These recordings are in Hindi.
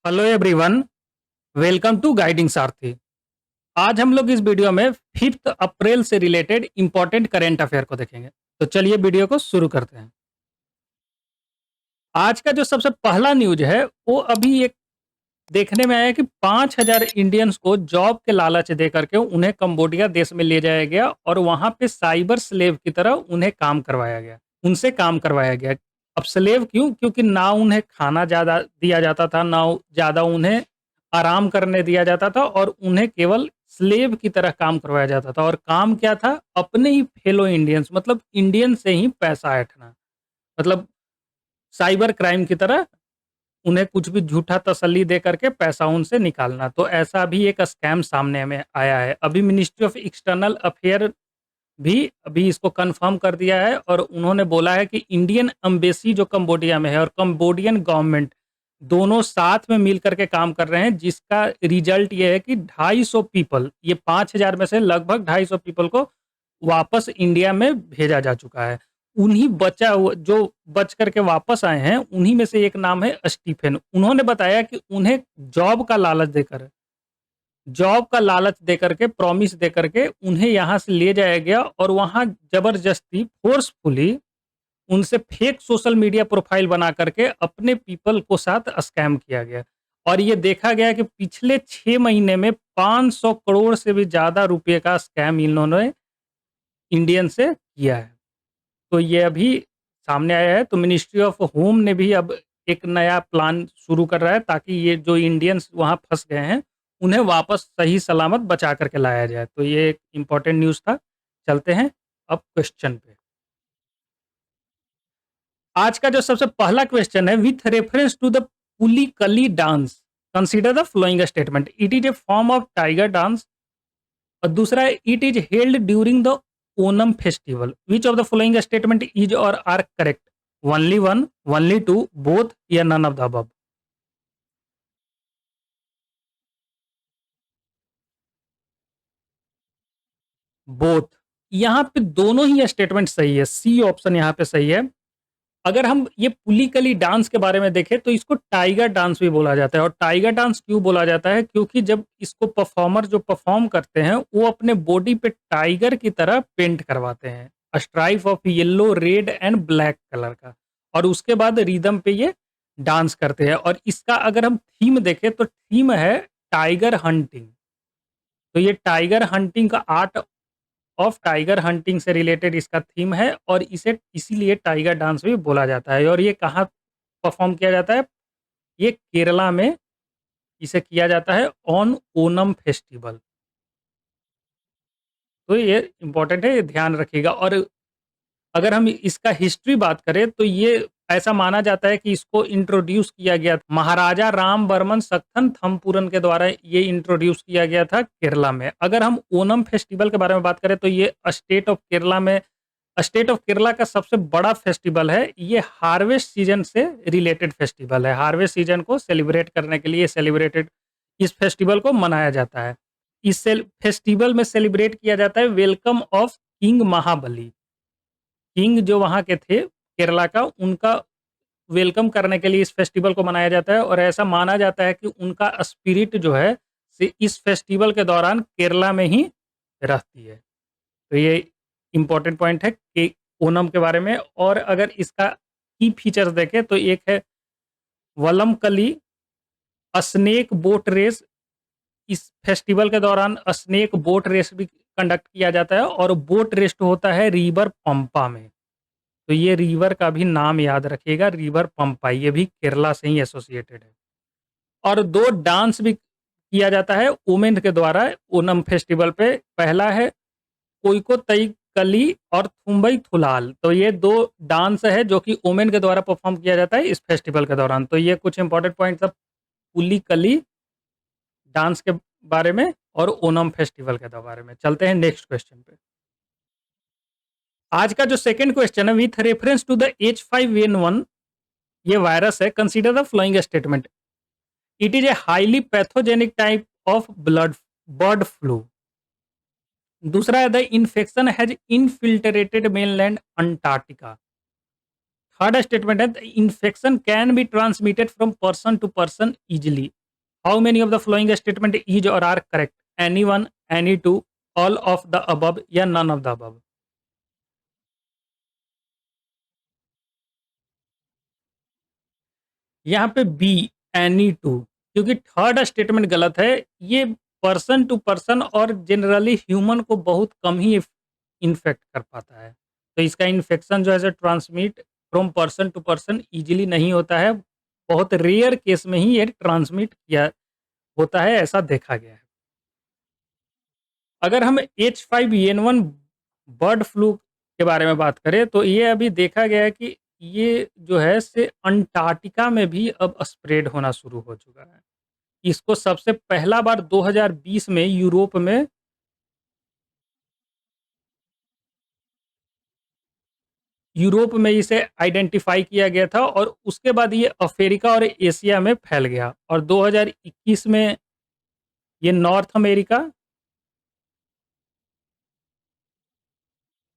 Hello everyone, welcome to guiding Sarathi. आज हम लोग इस वीडियो में 5 अप्रैल से रिलेटेड इंपॉर्टेंट करेंट अफेयर को देखेंगे। तो चलिए वीडियो को शुरू करते हैं। आज का जो सबसे पहला न्यूज है वो अभी एक देखने में आया कि 5,000 इंडियंस को जॉब के लालच दे करके उन्हें कंबोडिया देश में ले जाया गया और वहां पे साइबर स्लेव की तरह उन्हें काम करवाया गया, उनसे काम करवाया गया। अब स्लेव क्यों? क्योंकि ना उन्हें खाना ज़्यादा दिया जाता था, ना ज़्यादा उन्हें आराम करने दिया जाता था और उन्हें केवल स्लेव की तरह काम करवाया जाता था। और काम क्या था? अपने ही फेलो इंडियंस मतलब इंडियन से ही पैसा ऐंठना। मतलब साइबर क्राइम की तरह उन्हें कुछ भी झूठा तसल्ली दे करके पैसा उनसे निकालना। तो ऐसा भी एक स्कैम सामने में आया है। अभी मिनिस्ट्री ऑफ एक्सटर्नल अफेयर भी अभी इसको कंफर्म कर दिया है और उन्होंने बोला है कि इंडियन एम्बेसी जो कंबोडिया में है और कंबोडियन गवर्नमेंट दोनों साथ में मिल करके काम कर रहे हैं, जिसका रिजल्ट ये है कि 250 पीपल, ये 5,000 में से लगभग 250 पीपल को वापस इंडिया में भेजा जा चुका है। उन्हीं जो बच करके वापस आए हैं, उन्हीं में से एक नाम है स्टीफन। उन्होंने बताया कि उन्हें जॉब का लालच देकर जॉब का लालच देकर के, प्रॉमिस देकर के उन्हें यहाँ से ले जाया गया और वहाँ जबरदस्ती फोर्सफुली उनसे फेक सोशल मीडिया प्रोफाइल बना करके अपने पीपल को साथ स्कैम किया गया। और ये देखा गया कि पिछले 6 महीने में 500 करोड़ से भी ज़्यादा रुपए का स्कैम इन्होंने इंडियन से किया है। तो ये अभी सामने आया है। तो मिनिस्ट्री ऑफ होम ने भी अब एक नया प्लान शुरू कर रहा है ताकि ये जो इंडियंस वहाँ फँस गए हैं, उन्हें वापस सही सलामत बचा करके लाया जाए। तो ये एक इम्पोर्टेंट न्यूज़ था। चलते हैं अब क्वेश्चन पे। आज का जो सबसे पहला क्वेश्चन है, with reference to the Pulikali dance consider the following statement. It is a form of tiger dance. और दूसरा है, it is held during the Onam festival. Which of the following statement is or are correct? Only one, only two, both या none of the above? Both. यहाँ पे दोनों ही स्टेटमेंट सही है। सी ऑप्शन यहाँ पे सही है। अगर हम ये पुलिकली डांस के बारे में देखें तो इसको टाइगर डांस भी बोला जाता है। और टाइगर डांस क्यों बोला जाता है? क्योंकि जब इसको परफॉर्मर जो परफॉर्म करते हैं वो अपने बॉडी पे टाइगर की तरह पेंट करवाते हैं, stripe of yellow, red and black colour का। और उसके बाद रिदम पे ये डांस करते हैं। और इसका अगर हम थीम देखें तो थीम है टाइगर हंटिंग। तो ये टाइगर हंटिंग का आर्ट ऑफ टाइगर हंटिंग से रिलेटेड इसका थीम है और इसे इसीलिए टाइगर डांस भी बोला जाता है। और ये कहाँ परफॉर्म किया जाता है? ये केरला में इसे किया जाता है ऑन ओनम फेस्टिवल। तो ये इम्पोर्टेंट है, ये ध्यान रखिएगा। और अगर हम इसका हिस्ट्री बात करें तो ये ऐसा माना जाता है कि इसको इंट्रोड्यूस किया गया था महाराजा राम वर्मन सक्थन थम्पुरन के द्वारा, ये इंट्रोड्यूस किया गया था केरला में। अगर हम ओनम फेस्टिवल के बारे में बात करें तो ये स्टेट ऑफ केरला का सबसे बड़ा फेस्टिवल है। ये हार्वेस्ट सीजन से रिलेटेड फेस्टिवल है। हार्वेस्ट सीजन को सेलिब्रेट करने के लिए सेलिब्रेटेड इस फेस्टिवल को मनाया जाता है। फेस्टिवल में सेलिब्रेट किया जाता है welcome of king Mahabali. King जो वहाँ के थे केरला का, उनका वेलकम करने के लिए इस फेस्टिवल को मनाया जाता है। और ऐसा माना जाता है कि उनका स्पिरिट जो है इस फेस्टिवल के दौरान केरला में ही रहती है। तो ये इम्पोर्टेंट पॉइंट है कि ओणम के बारे में। और अगर इसका की फीचर्स देखें तो एक है वलमकली स्नेक बोट रेस। इस फेस्टिवल के दौरान स्नेक बोट रेस भी कंडक्ट किया जाता है और बोट रेस होता है रिवर पंपा में। तो ये रिवर का भी नाम याद रखिएगा, रिवर पंपा, ये भी केरला से ही एसोसिएटेड है। और दो डांस भी किया जाता है वुमेन के द्वारा ओनम फेस्टिवल पे। पहला है कोइको तई कली और थुम्बई थुलाल। तो ये दो डांस है जो कि वुमेन के द्वारा परफॉर्म किया जाता है इस फेस्टिवल के दौरान। तो ये कुछ इंपॉर्टेंट पॉइंट था पुली कली डांस के बारे में और ओनम फेस्टिवल के बारे में। चलते हैं नेक्स्ट क्वेश्चन पे। आज का जो सेकंड क्वेश्चन है, with reference to the H5N1, ये वायरस है, consider the following statement. It is a highly pathogenic type of blood bird flu. दूसरा है the infection has infiltrated mainland Antarctica. Third statement है, infection can be transmitted from person to person easily. How many of the following statement is or are correct? Any one, any two, all of the above या नन ऑफ द अबव? यहाँ पे बी, एनी टू, क्योंकि थर्ड स्टेटमेंट गलत है। ये पर्सन टू पर्सन और जनरली ह्यूमन को बहुत कम ही इन्फेक्ट कर पाता है। तो इसका इन्फेक्शन जो है transmit from person to person easily नहीं होता है। बहुत रेयर केस में ही ये ट्रांसमिट किया होता है, ऐसा देखा गया है। अगर हम H5N1 बर्ड फ्लू के बारे में बात करें तो ये अभी देखा गया है कि ये जो है से अंटार्कटिका में भी अब स्प्रेड होना शुरू हो चुका है। इसको सबसे पहला बार 2020 में यूरोप में इसे आइडेंटिफ़ाई किया गया था और उसके बाद ये अफ्रीका और एशिया में फैल गया और 2021 में ये नॉर्थ अमेरिका,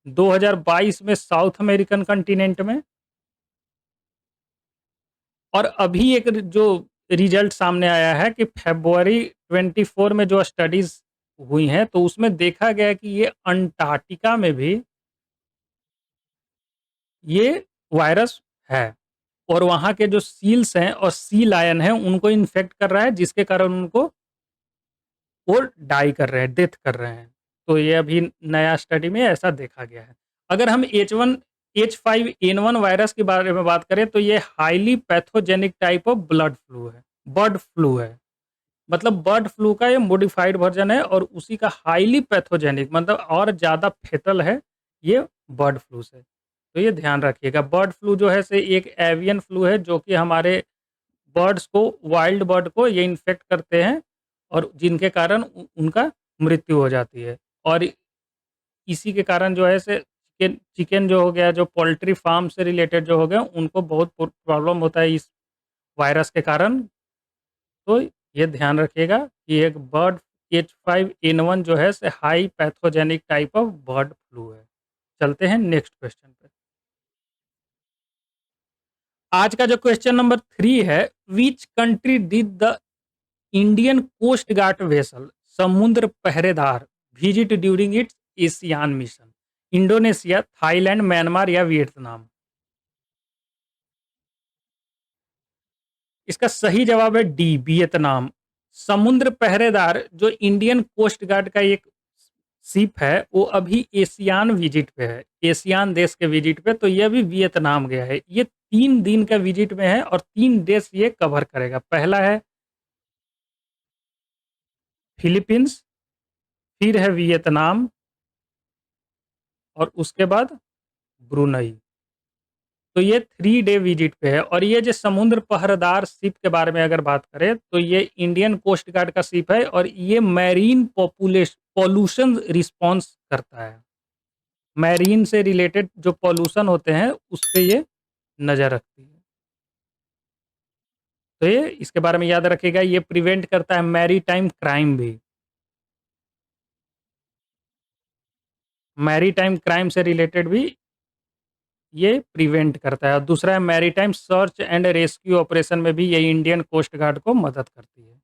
2022 में साउथ अमेरिकन कॉन्टिनेंट में और अभी एक जो रिजल्ट सामने आया है कि फ़रवरी 24 में जो स्टडीज़ हुई हैं, तो उसमें देखा गया है कि ये अंटार्कटिका में भी ये वायरस है और वहाँ के जो सील्स हैं और सी लायन हैं, उनको इन्फेक्ट कर रहा है, जिसके कारण उनको वो डाई कर रहे हैं, डेथ कर रहे हैं। तो ये अभी नया स्टडी में ऐसा देखा गया है। अगर हम H5N1 वायरस के बारे में बात करें तो ये highly pathogenic type of bird flu है। मतलब बर्ड फ्लू का ये मॉडिफाइड वर्ज़न है और उसी का हाइली पैथोजेनिक मतलब और ज़्यादा फेटल है ये बर्ड फ्लू से। तो ये ध्यान रखिएगा। बर्ड फ्लू जो है से एक एवियन फ्लू है जो कि हमारे बर्ड्स को वाइल्ड बर्ड को ये इन्फेक्ट करते हैं और जिनके कारण उनका मृत्यु हो जाती है। और इसी के कारण जो है से चिकन चिकन जो हो गया, जो पोल्ट्री फार्म से रिलेटेड जो हो गया, उनको बहुत प्रॉब्लम होता है इस वायरस के कारण। तो ये ध्यान रखिएगा कि एक बर्ड H5N1 जो है से high pathogenic type of bird flu है। चलते हैं नेक्स्ट क्वेश्चन पे। आज का जो क्वेश्चन नंबर 3 है, which country did the Indian coast guard vessel Samudra Paheredar visit during its ASEAN mission? Indonesia, Thailand, Myanmar या वियतनाम? इसका सही जवाब है डी, वियतनाम। समुद्र पहरेदार जो इंडियन कोस्ट गार्ड का एक शिप है, वो अभी एशियान विजिट पे है, एशियान देश के विजिट पे, तो ये भी वियतनाम गया है। ये 3 दिन का विजिट में है और 3 देश ये कवर करेगा। पहला है फिलीपींस, फिर है वियतनाम और उसके बाद ब्रुनई। तो ये 3 डे विजिट पे है और ये जो समुद्र पहरेदार शिप के बारे में अगर बात करें तो ये इंडियन कोस्ट गार्ड का शिप है और ये मैरीन पॉल्यूशन रिस्पॉन्स करता है। मैरीन से रिलेटेड जो पॉल्यूशन होते हैं उस पे ये नज़र रखती है। तो ये इसके बारे में याद रखिएगा, ये प्रिवेंट करता है मैरीटाइम क्राइम भी। मैरीटाइम क्राइम से रिलेटेड भी ये प्रिवेंट करता है और दूसरा है maritime search and rescue operation में भी ये इंडियन कोस्ट गार्ड को मदद करती है।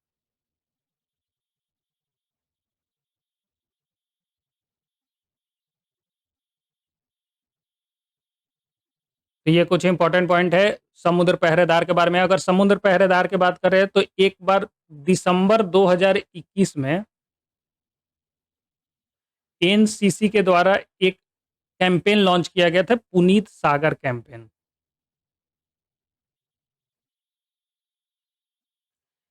तो ये कुछ इंपॉर्टेंट पॉइंट है समुद्र पहरेदार के बारे में। अगर समुद्र पहरेदार की बात करें तो एक बार दिसंबर 2021 में एनसीसी के द्वारा एक कैंपेन लॉन्च किया गया था, पुनीत सागर कैंपेन।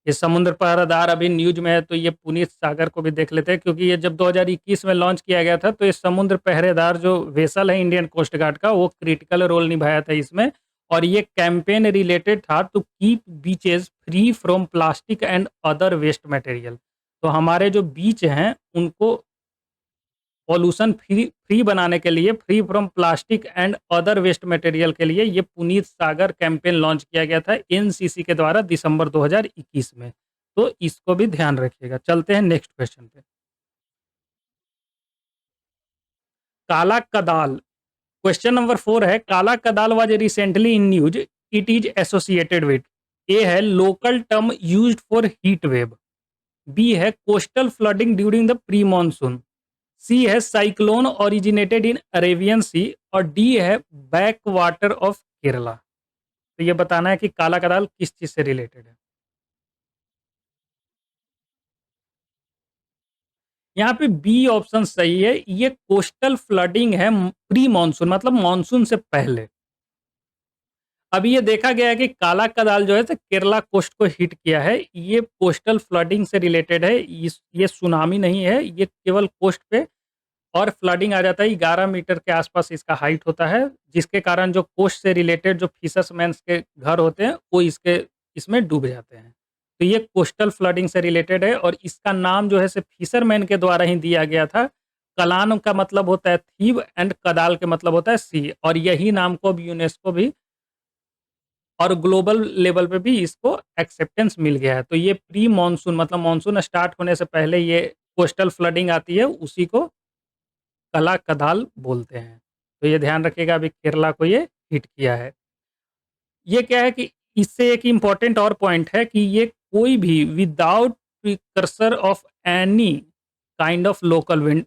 ये समुद्र पहरादार अभी न्यूज में है तो ये पुनीत सागर को भी देख लेते हैं, क्योंकि ये जब 2021 में लॉन्च किया गया था तो ये समुद्र पहरेदार जो वेसल है इंडियन कोस्ट गार्ड का, वो क्रिटिकल रोल निभाया था इसमें। और ये कैंपेन रिलेटेड था to keep beaches free from plastic and other waste material. तो हमारे जो बीच हैं उनको पॉल्यूशन फ्री फ्री बनाने के लिए, free from plastic and other waste material के लिए ये पुनीत सागर कैंपेन लॉन्च किया गया था एनसीसी के द्वारा दिसंबर 2021 में। तो इसको भी ध्यान रखिएगा। चलते हैं नेक्स्ट क्वेश्चन पे। काला कदाल क्वेश्चन नंबर 4 है Kallakkadal was recently in news, it is associated with. A है local term used for heat wave. B है coastal flooding during the pre monsoon. C है cyclone originated in Arabian sea. और डी है बैक वाटर ऑफ केरला। तो ये बताना है कि काला कदाल किस चीज से रिलेटेड है। यहाँ पे बी ऑप्शन सही है। ये कोस्टल फ्लडिंग है प्री मानसून, मतलब मानसून से पहले। अभी ये देखा गया है कि काला कदाल जो है तो केरला कोस्ट को हिट किया है। ये कोस्टल फ्लडिंग से रिलेटेड है। ये सुनामी नहीं है, ये केवल कोस्ट पे और फ्लडिंग आ जाता है। 11 मीटर के आसपास इसका हाइट होता है, जिसके कारण जो कोस्ट से रिलेटेड जो फिशर्समैन के घर होते हैं वो इसमें डूब जाते हैं। तो ये कोस्टल फ्लडिंग से रिलेटेड है और इसका नाम जो है से फिशरमैन के द्वारा ही दिया गया था। कलान का मतलब होता है थीव एंड कदाल के मतलब होता है सी, और यही नाम को अब यूनेस्को भी और ग्लोबल लेवल पे भी इसको एक्सेप्टेंस मिल गया है। तो ये प्री मानसून मतलब मानसून स्टार्ट होने से पहले ये कोस्टल फ्लडिंग आती है, उसी को कला कदाल बोलते हैं। तो ये ध्यान रखिएगा, अभी केरला को ये हिट किया है। ये क्या है कि इससे एक इम्पोर्टेंट और पॉइंट है कि ये कोई भी without precursor of any kind of local wind,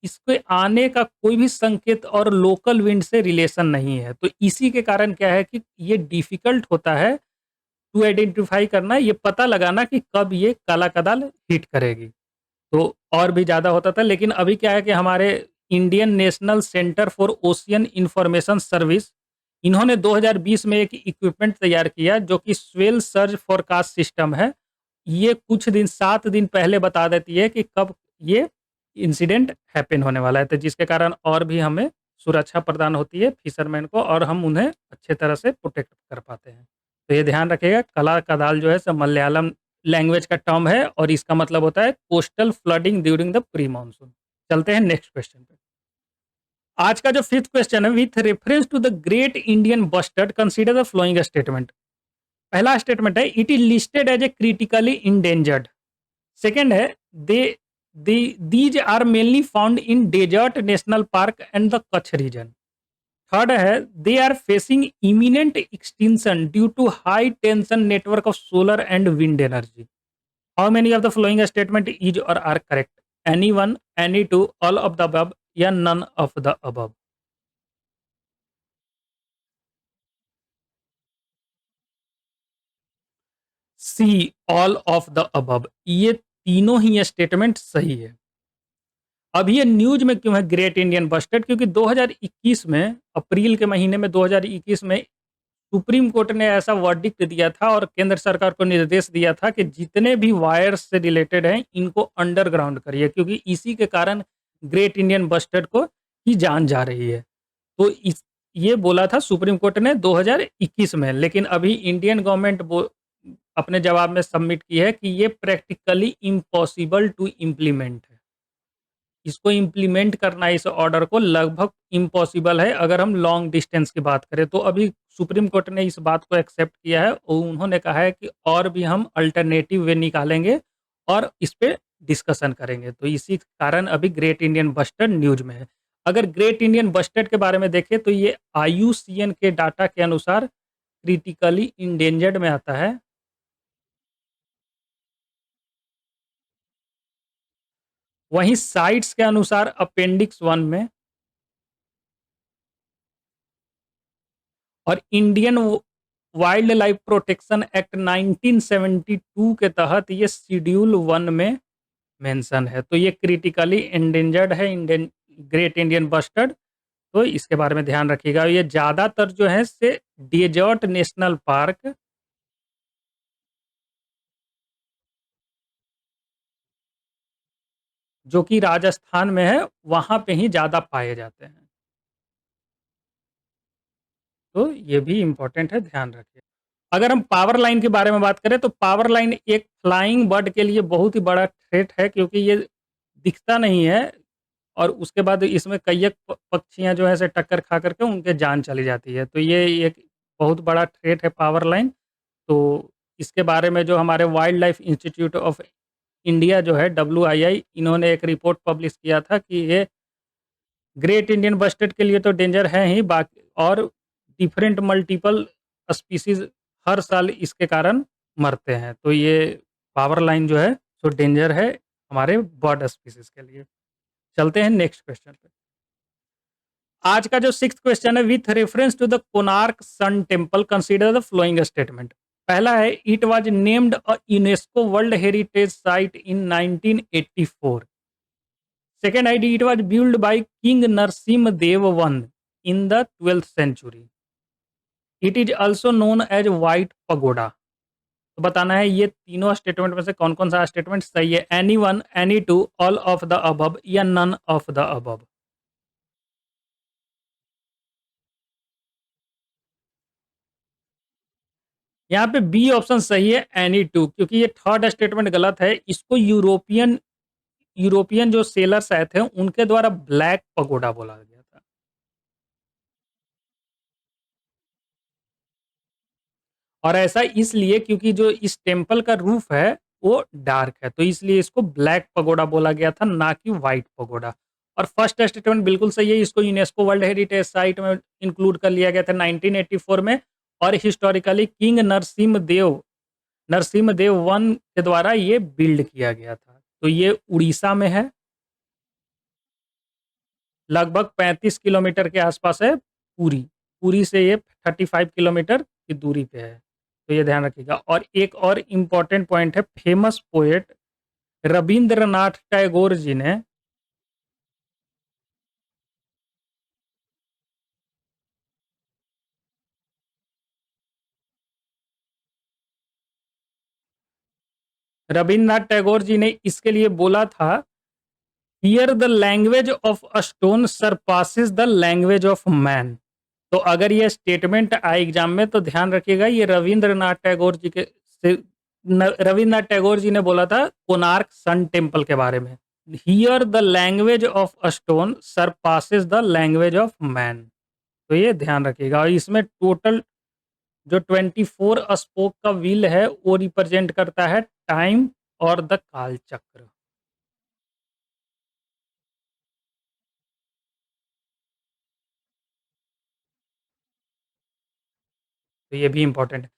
इसके आने का कोई भी संकेत और लोकल विंड से रिलेशन नहीं है। तो इसी के कारण क्या है कि ये डिफिकल्ट होता है टू आइडेंटिफाई करना, ये पता लगाना कि कब ये काला कदाल हिट करेगी। तो और भी ज़्यादा होता था, लेकिन अभी क्या है कि हमारे Indian national centre for ocean information service, इन्होंने 2020 में एक इक्विपमेंट तैयार किया जो कि स्वेल सर्ज फोरकास्ट सिस्टम है। ये कुछ दिन 7 दिन पहले बता देती है कि कब ये इंसिडेंट हैपन होने वाला है, तो जिसके कारण और भी हमें सुरक्षा प्रदान होती है फिशरमैन को, और हम उन्हें अच्छे तरह से प्रोटेक्ट कर पाते हैं। तो ये ध्यान रखिएगा, कला कदाल जो है सब मलयालम लैंग्वेज का टर्म है और इसका मतलब होता है coastal flooding during the pre monsoon. चलते हैं नेक्स्ट क्वेश्चन पे। आज का जो फिफ्थ क्वेश्चन है, with reference to the great Indian bustard consider the following statement. पहला स्टेटमेंट है it is listed as a critically endangered. Second है they these are mainly found in desert national park and the Kutch region. Third है they are facing imminent extinction due to high tension network of solar and wind energy. How many of the following statement is or are correct? Any one, any two, all of the above या none of the above? C, all of the above, ये तीनों ही स्टेटमेंट सही है। अब ये न्यूज में क्यों है ग्रेट इंडियन बस्टर्ड? क्योंकि 2021 में अप्रैल के महीने में 2021 में सुप्रीम कोर्ट ने ऐसा वर्डिक्ट दिया था और केंद्र सरकार को निर्देश दिया था कि जितने भी वायर्स से रिलेटेड हैं इनको अंडरग्राउंड करिए, क्योंकि इसी के कारण ग्रेट इंडियन बस्टर्ड को ही जान जा रही है। तो इस ये बोला था सुप्रीम कोर्ट ने 2021 में, लेकिन अभी इंडियन गवर्नमेंट अपने जवाब में सबमिट की है कि ये प्रैक्टिकली इम्पॉसिबल टू इम्प्लीमेंट है। इसको इम्प्लीमेंट करना इस ऑर्डर को लगभग इम्पॉसिबल है अगर हम लॉन्ग डिस्टेंस की बात करें। तो अभी सुप्रीम कोर्ट ने इस बात को एक्सेप्ट किया है और उन्होंने कहा है कि और भी हम अल्टरनेटिव वे निकालेंगे और इस पे डिस्कशन करेंगे। तो इसी कारण अभी ग्रेट इंडियन बस्टर्ड न्यूज में है। अगर ग्रेट इंडियन बस्टर्ड के बारे में देखें तो ये IUCN के डाटा के अनुसार क्रिटिकली इंडेंजर्ड में आता है। वहीं साइट्स के अनुसार अपेंडिक्स 1 में, और Indian wild life protection act 1972 के तहत ये शेड्यूल 1 में मेंशन है। तो ये क्रिटिकली एंडेंजर्ड है, इंडियन ग्रेट इंडियन बस्टर्ड। तो इसके बारे में ध्यान रखिएगा। ये ज़्यादातर जो है से डेजर्ट नेशनल पार्क, जो कि राजस्थान में है, वहाँ पे ही ज़्यादा पाए जाते हैं। तो ये भी इम्पोर्टेंट है, ध्यान रखिए। अगर हम पावर लाइन के बारे में बात करें तो पावर लाइन एक फ्लाइंग बर्ड के लिए बहुत ही बड़ा थ्रेट है, क्योंकि ये दिखता नहीं है और उसके बाद इसमें कईयक पक्षियां जो है से टक्कर खा करके उनके जान चली जाती है। तो ये एक बहुत बड़ा थ्रेट है पावर लाइन। तो इसके बारे में जो हमारे wild life institute of India जो है WII, इन्होंने एक रिपोर्ट पब्लिश किया था कि ये ग्रेट इंडियन बस्टर्ड के लिए तो डेंजर है ही, बाकी और डिफरेंट मल्टीपल स्पीशीज़ हर साल इसके कारण मरते हैं। तो ये पावर लाइन जो है सो डेंजर है हमारे बर्ड स्पीशीज़ के लिए। चलते हैं नेक्स्ट क्वेश्चन पे। आज का जो 6th क्वेश्चन है, with reference to the Konark sun temple consider the following statement. पहला है, it was named a UNESCO world heritage site in 1984। Second है, it was build by king Narasimha Deva one in the 12th century. It is also known as white pagoda. तो बताना है ये तीनों स्टेटमेंट में से कौन कौन सा स्टेटमेंट सही है। Any one, any two, all of the above या नन ऑफ द अबव। यहाँ पे बी ऑप्शन सही है, एनी टू, क्योंकि ये थर्ड स्टेटमेंट गलत है। इसको यूरोपियन यूरोपियन जो सेलर्स आए थे उनके द्वारा ब्लैक पगोडा बोला गया था। और ऐसा इसलिए क्योंकि जो इस टेम्पल का रूफ है वो डार्क है, तो इसलिए इसको ब्लैक पगोडा बोला गया था, ना कि व्हाइट पगोडा। और फर्स्ट स्टेटमेंट बिल्कुल सही है, इसको यूनेस्को वर्ल्ड हेरिटेज साइट में इंक्लूड कर लिया गया था 1984 में। और historically king Narasimha Deva one के द्वारा ये बिल्ड किया गया था। तो ये उड़ीसा में है, लगभग 35 किलोमीटर के आसपास है पुरी। पुरी से ये 35 किलोमीटर की दूरी पे है, तो ये ध्यान रखिएगा। और एक और इम्पोर्टेंट पॉइंट है, फेमस पोएट रविंद्रनाथ टैगोर जी ने इसके लिए बोला था, here the language of a stone surpasses the language of man. तो अगर ये स्टेटमेंट आए एग्जाम में तो ध्यान रखिएगा, ये रविंद्रनाथ टैगोर जी ने बोला था कोणार्क सन टेम्पल के बारे में। Here the language of a stone surpasses the language of man. तो ये ध्यान रखिएगा। और इसमें टोटल जो 24 स्पोक का व्हील है वो रिप्रेजेंट करता है टाइम और द काल चक्र। तो ये भी इंपॉर्टेंट है।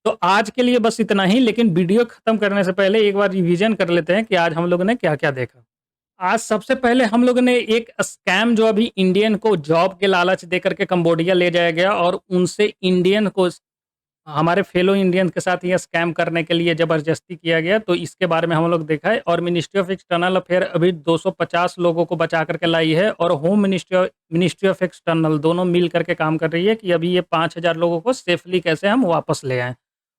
तो आज के लिए बस इतना ही, लेकिन वीडियो खत्म करने से पहले एक बार रिवीजन कर लेते हैं कि आज हम लोगों ने क्या-क्या देखा। आज सबसे पहले हम लोगों ने एक स्कैम जो अभी इंडियन को जॉब के लालच देकर के कंबोडिया ले जाया गया और उनसे इंडियन को हमारे फेलो इंडियंस के साथ ये स्कैम करने के लिए ज़बरदस्ती किया गया, तो इसके बारे में हम लोग देखा है। और मिनिस्ट्री ऑफ एक्सटर्नल अफेयर अभी 250 लोगों को बचा करके लाई है, और होम मिनिस्ट्री ऑफ एक्सटर्नल दोनों मिल करके काम कर रही है कि अभी ये 5000 लोगों को सेफली कैसे हम वापस ले आएँ।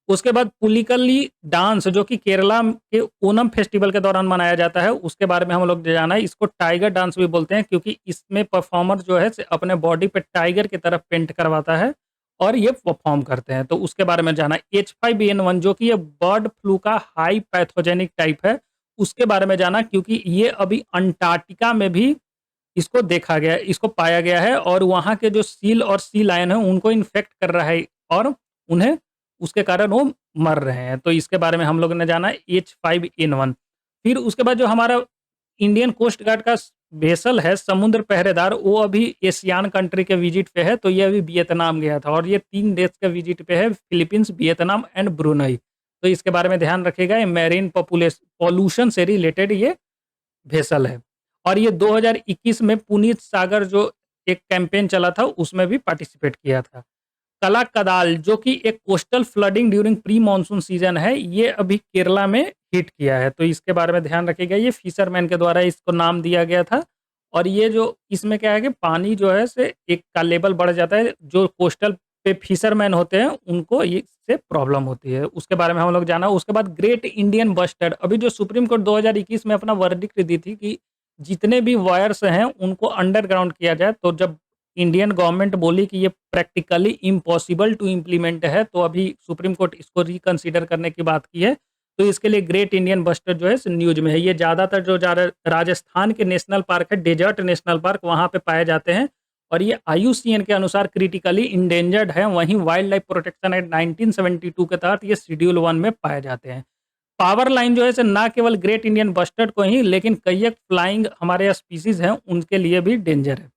उसके बाद पुलिकली डांस जो कि केरला के ओणम फेस्टिवल के दौरान मनाया जाता है, उसके बारे में हम लोग जाना है। इसको टाइगर डांस भी बोलते हैं, क्योंकि इसमें परफॉर्मर जो है अपने बॉडी पे टाइगर की तरह पेंट करवाता है और ये परफॉर्म करते हैं, तो उसके बारे में जाना। H5N1 जो कि ये बर्ड फ्लू का हाई पैथोजेनिक टाइप है, उसके बारे में जाना, क्योंकि ये अभी अंटार्कटिका में भी इसको पाया गया है, और वहाँ के जो सील और सी लायन है उनको इन्फेक्ट कर रहा है और उन्हें उसके कारण वो मर रहे हैं। तो इसके बारे में हम लोगों ने जाना H5N1। फिर उसके बाद जो हमारा इंडियन कोस्ट गार्ड का वेसल है समुद्र पहरेदार, वो अभी एशियान कंट्री के विजिट पे है, तो ये अभी वियतनाम गया था, और ये 3 देश के विजिट पे है, फिलीपींस, वियतनाम एंड ब्रुनई। तो इसके बारे में ध्यान रखिएगा, ये मैरीन पॉल्यूशन से रिलेटेड ये वेसल है। और ये 2021 में पुनीत सागर जो एक कैंपेन चला था उसमें भी पार्टिसिपेट किया था। कला कदाल जो कि एक coastal flooding during pre monsoon season है, ये अभी केरला में हिट किया है, तो इसके बारे में ध्यान रखिएगा। ये फिशरमैन के द्वारा इसको नाम दिया गया था, और ये जो इसमें क्या है कि पानी जो है से एक का लेवल बढ़ जाता है, जो कोस्टल पे फिशरमैन होते हैं उनको इससे प्रॉब्लम होती है, उसके बारे में हम लोग जाना। उसके बाद ग्रेट इंडियन बस्टर्ड, अभी जो सुप्रीम कोर्ट 2021 में अपना वर्डिक्ट दी थी कि जितने भी वायर्स हैं उनको अंडरग्राउंड किया जाए, तो जब इंडियन गवर्नमेंट बोली कि ये प्रैक्टिकली इम्पॉसिबल टू इम्प्लीमेंट है, तो अभी सुप्रीम कोर्ट इसको रिकंसीडर करने की बात की है। तो इसके लिए ग्रेट इंडियन बस्टर्ड जो है न्यूज में है। ये ज़्यादातर जो राजस्थान के नेशनल पार्क है, डेजर्ट नेशनल पार्क, वहाँ पे पाए जाते हैं, और ये IUCN के अनुसार क्रिटिकली इंडेंजर्ड है। वहीं वाइल्ड लाइफ प्रोटेक्शन एक्ट 1972 के तहत ये शेड्यूल 1 में पाए जाते हैं। पावर लाइन जो है ना केवल ग्रेट इंडियन बस्टर्ड को ही, लेकिन कई एक फ्लाइंग हमारे स्पीसीज हैं उनके लिए भी डेंजर है।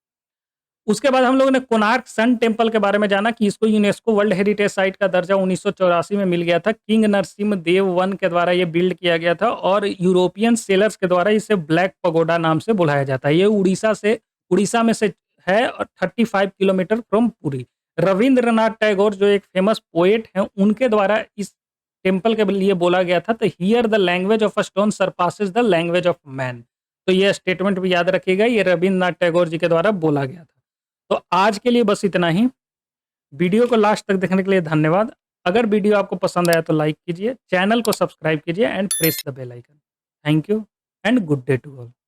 उसके बाद हम लोगों ने कोणार्क सन टेम्पल के बारे में जाना कि इसको यूनेस्को वर्ल्ड हेरिटेज साइट का दर्जा 1984 में मिल गया था। किंग नरसिम्हा देव वन के द्वारा ये बिल्ड किया गया था और यूरोपियन सेलर्स के द्वारा इसे ब्लैक पगोडा नाम से बुलाया जाता है। ये उड़ीसा में से है और 35 किलोमीटर फ्रॉम पुरी। रविंद्रनाथ टैगोर जो एक फेमस पोएट हैं, उनके द्वारा इस टेम्पल के लिए बोला गया था, तो here the language of a stone surpasses the language of man. तो ये स्टेटमेंट भी याद रखिएगा, ये रविंद्रनाथ टैगोर जी के द्वारा बोला गया था। तो आज के लिए बस इतना ही। वीडियो को लास्ट तक देखने के लिए धन्यवाद। अगर वीडियो आपको पसंद आया तो लाइक कीजिए, चैनल को सब्सक्राइब कीजिए and press the bell icon. Thank you and good day to all.